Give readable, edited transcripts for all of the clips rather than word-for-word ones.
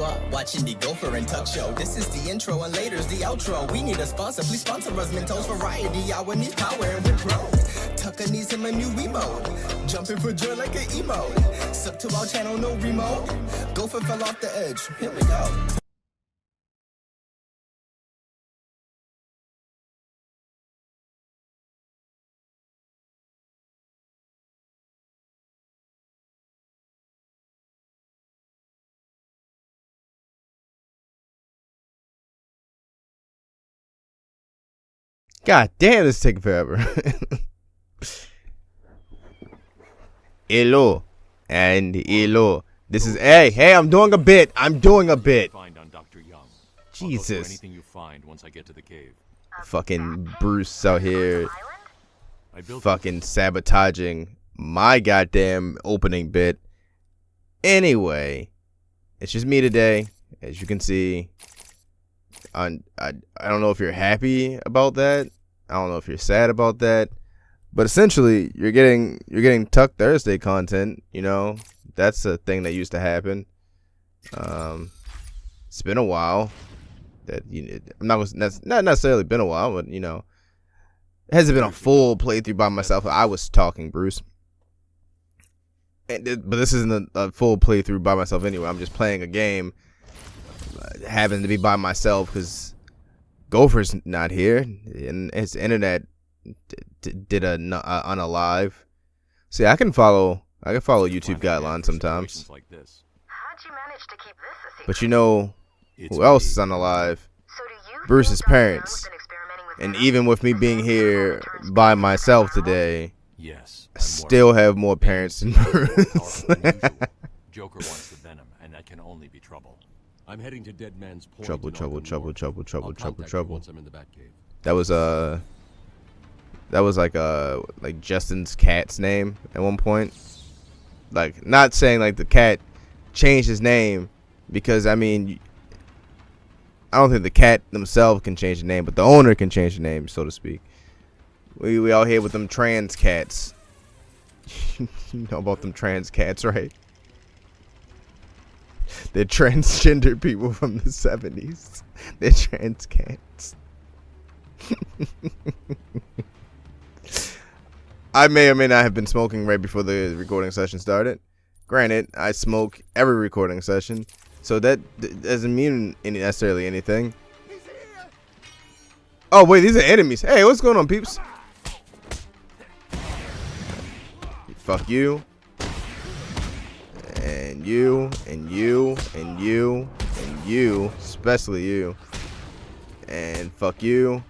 are watching the Gopher and Tuck show. This is the intro and later's the outro. We need a sponsor, please sponsor us. Mentos variety, our needs power and we're grown. Tucker needs him a new remote. Jumping for joy like an emo. Sub to our channel, no remote. Gopher fell off the edge. Here we go. God damn, this is taking forever. Hello. And hello. This is hey, I'm doing a bit. Jesus. Anything you find once I get to the cave. Fucking Bruce out here fucking sabotaging my goddamn opening bit. Anyway, it's just me today, as you can see. I don't know if you're happy about that. I don't know if you're sad about that. But essentially, you're getting Tuck Thursday content. You know, that's a thing that used to happen. It's been a while. Not necessarily been a while, but you know, it hasn't been a full playthrough by myself. I was talking, Bruce. But this isn't a full playthrough by myself anyway. I'm just playing a game. Having to be by myself because Gopher's not here and his internet did unalive. See, I can follow YouTube guidelines sometimes. But you know who else is unalive? Bruce's parents. And even with me being here by myself today, I still have more parents than Bruce. Joker wants the venom, and that can only be trouble. I'm heading to Dead Man's Point. Trouble. Once I'm in the Batcave. That was like Justin's cat's name at one point. Like, not saying like the cat changed his name, because I mean, I don't think the cat themselves can change the name, but the owner can change the name, so to speak. We all here with them trans cats. You know about them trans cats, right? They're transgender people from the 70s. They're trans cats. I may or may not have been smoking right before the recording session started. Granted, I smoke every recording session, so that doesn't mean necessarily anything. Oh wait, these are enemies. Hey, what's going on, peeps? Fuck you. And you, and you, and you, and you, especially you. And fuck you.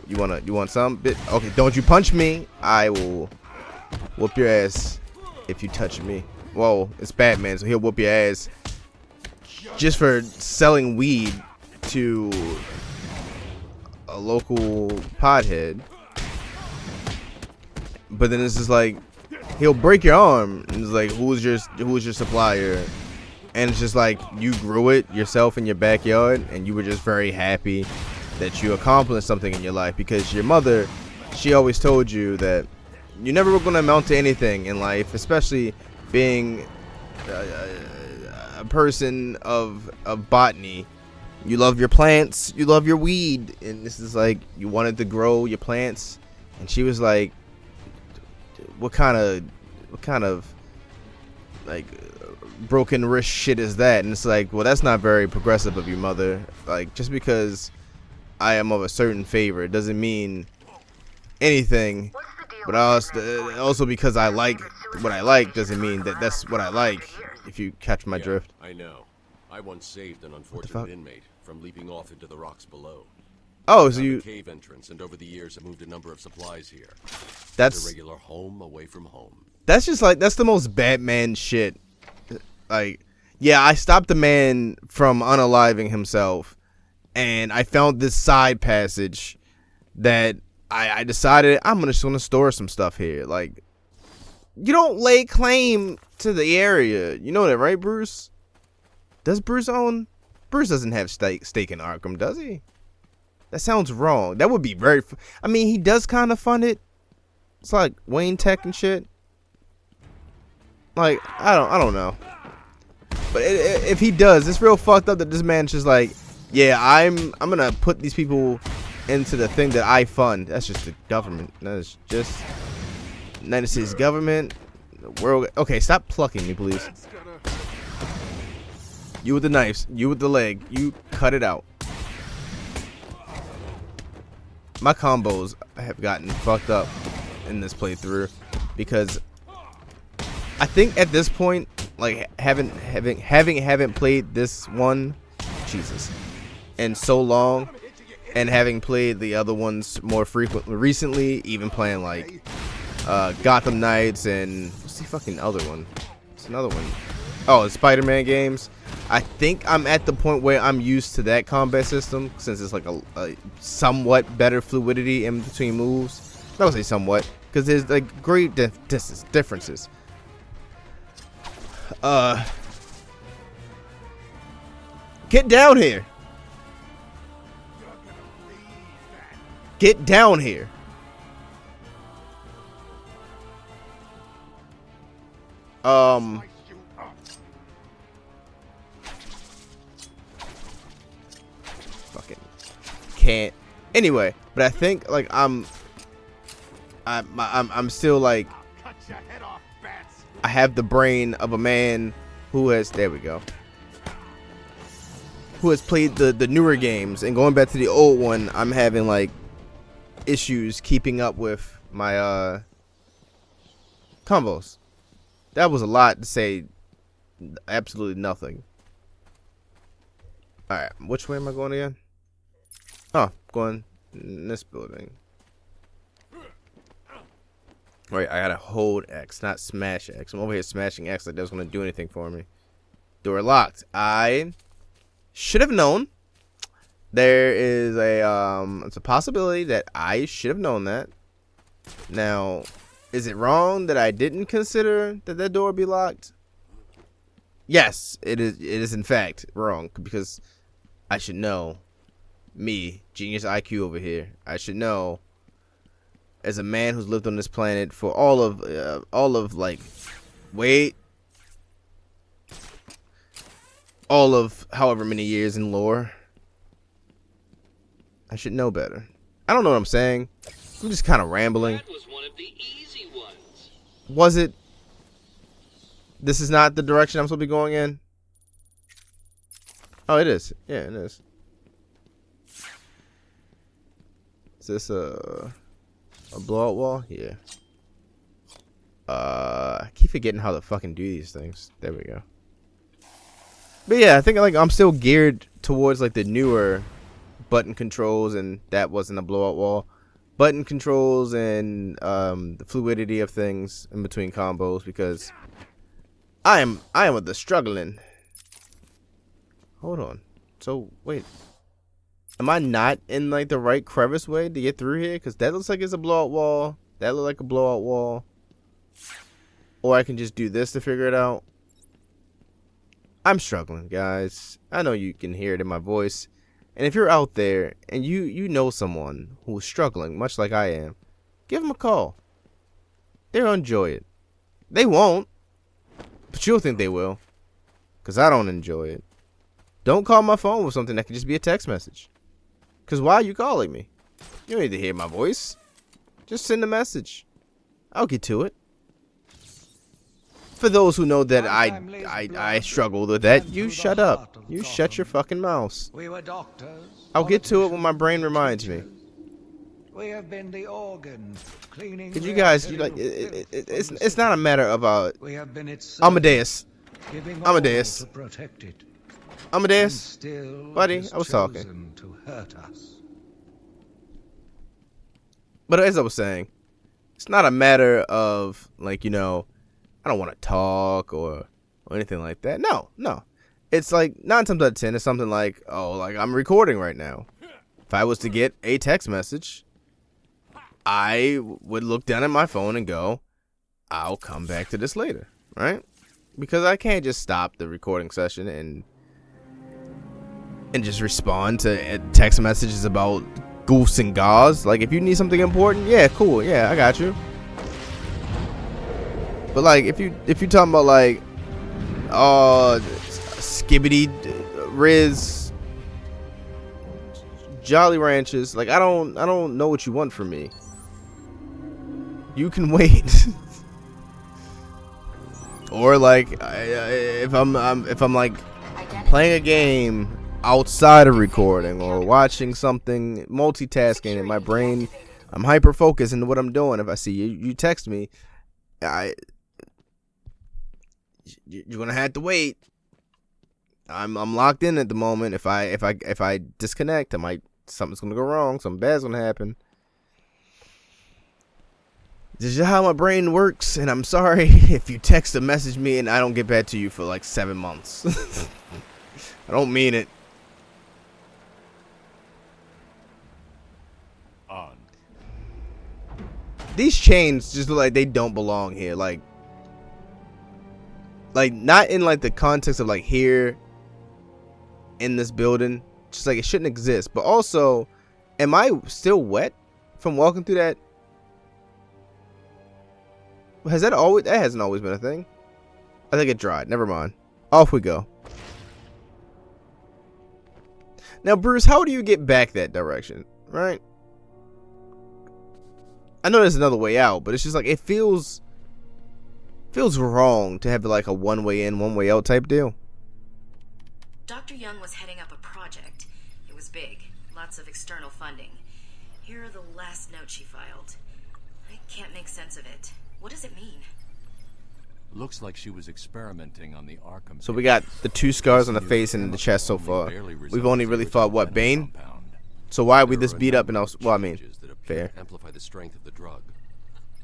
You want some bit? Okay, don't you punch me. I will whoop your ass if you touch me. Whoa, it's Batman, so he'll whoop your ass just for selling weed to a local pothead. But then it's just like, he'll break your arm and it's like, who's your supplier? And it's just like, you grew it yourself in your backyard and you were just very happy that you accomplished something in your life, because your mother, she always told you that you never were going to amount to anything in life, especially being a person of botany. You love your plants, you love your weed, and this is like, you wanted to grow your plants. And she was like, what kind of like broken wrist shit is that? And it's like, well, that's not very progressive of your mother. Like, just because I am of a certain favor, it doesn't mean anything. But also because I like what I like doesn't mean that that's what I like, if you catch my drift. I know. I once saved an unfortunate inmate from leaping off into the rocks below. Oh, so you cave entrance, and over the years I moved a number of supplies here. That's a regular home away from home. That's just like, that's the most Batman shit. Like, yeah, I stopped the man from unaliving himself, and I found this side passage that I decided I'm just gonna store some stuff here. Like, you don't lay claim to the area. You know that, right, Bruce? Does Bruce own? Bruce doesn't have stake in Arkham, does he? That sounds wrong. That would be very. I mean, he does kind of fund it. It's like Wayne Tech and shit. Like, I don't know. But if he does, it's real fucked up that this man's just like, yeah, I'm gonna put these people into the thing that I fund. That's just the government. That is just United States government. The world. Okay, stop plucking me, please. You with the knives. You with the leg. You cut it out. My combos have gotten fucked up in this playthrough because I think at this point, like haven't played this one, Jesus, in so long, and having played the other ones more frequently recently, even playing like Gotham Knights and what's the fucking other one? It's another one. Oh, the Spider-Man games. I think I'm at the point where I'm used to that combat system since it's like a somewhat better fluidity in between moves. I would say somewhat because there's like great differences. Get down here. Get down here. Fucking can't. Anyway, but I think like I'm still like I have the brain of a man who has, there we go, who has played the newer games, and going back to the old one, I'm having like issues keeping up with my combos. That was a lot to say absolutely nothing. Alright, which way am I going again? Oh, going in this building. Wait, I gotta hold X, not smash X. I'm over here smashing X like that was gonna do anything for me. Door locked. I should have known. There is it's a possibility that I should have known that. Now, is it wrong that I didn't consider that door be locked? Yes, it is. It is in fact wrong because I should know. Me, genius IQ over here. I should know. As a man who's lived on this planet for all of like, wait, all of however many years in lore, I should know better. I don't know what I'm saying. I'm just kind of rambling. That was one of the easy ones. Was it? This is not the direction I'm supposed to be going in? Oh, it is. Yeah, it is. Is this a blowout wall? Yeah. I keep forgetting how to fucking do these things. There we go. But yeah, I think like I'm still geared towards like the newer button controls, and that wasn't a blowout wall. Button controls and the fluidity of things in between combos, because I am with the struggling. Hold on. So wait, am I not in like the right crevice way to get through here? Because that looks like it's a blowout wall. That looks like a blowout wall. Or I can just do this to figure it out. I'm struggling, guys. I know you can hear it in my voice. And if you're out there and you know someone who's struggling, much like I am, give them a call. They'll enjoy it. They won't, but you'll think they will. Because I don't enjoy it. Don't call my phone with something that could just be a text message. Because why are you calling me? You don't need to hear my voice. Just send a message. I'll get to it. For those who know that I struggle with that, you shut up. You shut your fucking mouths. We were doctors. I'll get to it when my brain reminds me. We have been the organ cleaning. Cause you guys, you like it's not a matter of we have been its Amadeus. giving Amadeus. all to protect it. Amadeus, Still buddy, it I was has talking. chosen to hurt us. But as I was saying, it's not a matter of like, you know, I don't want to talk or anything like that. No. It's like 9 times out of 10, it's something like, oh, like I'm recording right now. If I was to get a text message, I would look down at my phone and go, I'll come back to this later, right? Because I can't just stop the recording session and just respond to text messages about goofs and gauze. Like, if you need something important, yeah, cool, yeah, I got you. But like, if you're talking about like, oh, Skibbity, Riz, Jolly Ranchers. Like I don't know what you want from me. You can wait. Or like if I'm like playing a game outside of recording or watching something, multitasking in my brain, I'm hyper focused into what I'm doing. If I see you text me, you're gonna have to wait. I'm locked in at the moment. If I disconnect, something's gonna go wrong. Something bad's gonna happen. This is just how my brain works, and I'm sorry if you text or message me and I don't get back to you for like 7 months. I don't mean it. On. These chains just look like they don't belong here. Like not in like the context of like here in this building. Just like it shouldn't exist. But also, am I still wet from walking through that? Has that always? That hasn't always been a thing. I think it dried. Never mind. Off we go. Now, Bruce, how do you get back that direction? Right? I know there's another way out, but it's just like it feels wrong to have like a one way in, one way out type deal. Dr. Young was heading up a project. It was big, lots of external funding. Here are the last notes she filed. I can't make sense of it. What does it mean? Looks like she was experimenting on the Arkham. So we got the 2 scars on the face and the chest so far. We've only really fought what, Bane? So why are we this beat up and else? Well, I mean, fair. Amplify the strength of the drug.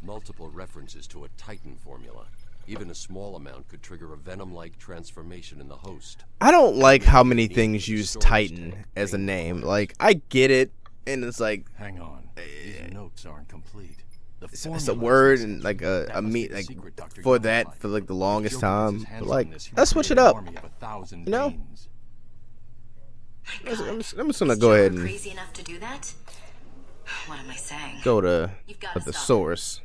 Multiple references to a Titan formula. Even a small amount could trigger a venom-like transformation in the host. I don't like how many things use Titan as a name. Like, I get it, and it's like, hang on, these notes aren't complete. It's a word and like a meat like for that for like the longest time. But like, let's switch it up. You know, I'm just gonna go ahead and crazy enough to do that? What am I saying? go to the source.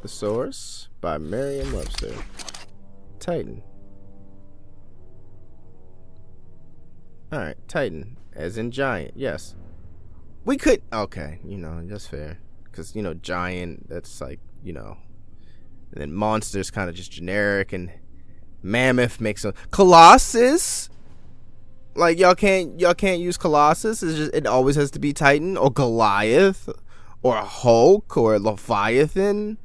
The Source by Merriam-Webster. Titan. Alright, Titan. As in giant, yes. We could, okay, you know, that's fair. Because, you know, giant, that's like, you know. And then monster's kind of just generic. And mammoth makes a Colossus. Like, y'all can't use Colossus. It's just, it always has to be Titan or Goliath or Hulk or Leviathan.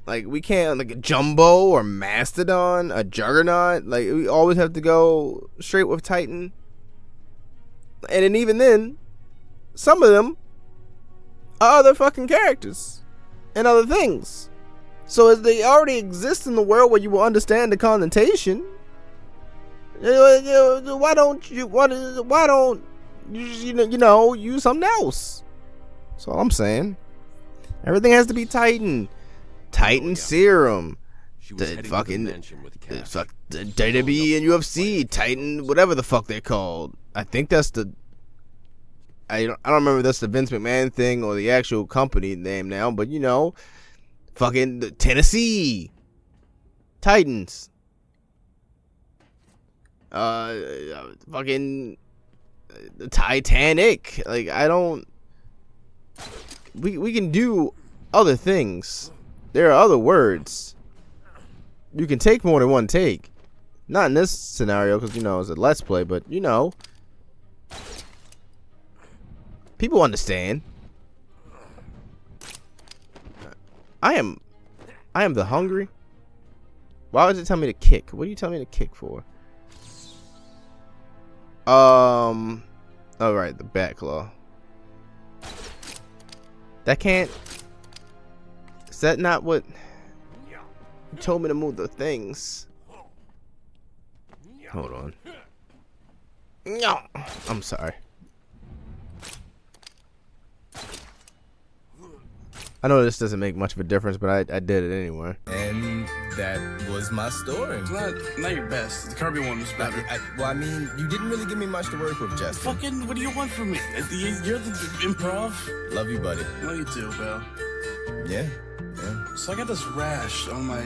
Like, we can't, like, a Jumbo or Mastodon, a Juggernaut. Like, we always have to go straight with Titan. And then even then, some of them are other fucking characters and other things. So as they already exist in the world where you will understand the connotation, why don't you use something else? That's all I'm saying. Everything has to be Titan. Titan Serum, the fucking the WWE and UFC, Titan, whatever the fuck they're called. I think that's the. I don't remember if that's the Vince McMahon thing or the actual company name now, but you know, fucking the Tennessee Titans. Fucking the Titanic. Like I don't. We can do other things. There are other words. You can take more than one take. Not in this scenario because, you know, it's a Let's Play, but, you know. People understand. I am the hungry. Why would it tell me to kick? What do you tell me to kick for? Alright, the bat claw. That can't. Is that not what you told me to move the things? Hold on. No, I'm sorry. I know this doesn't make much of a difference, but I did it anyway. And that was my story. It's not your best. The Kirby one was better. Well, I mean, you didn't really give me much to work with, Justin. Fucking, what do you want from me? You're the improv. Love you, buddy. Love you too, pal. Yeah. So I got this rash on my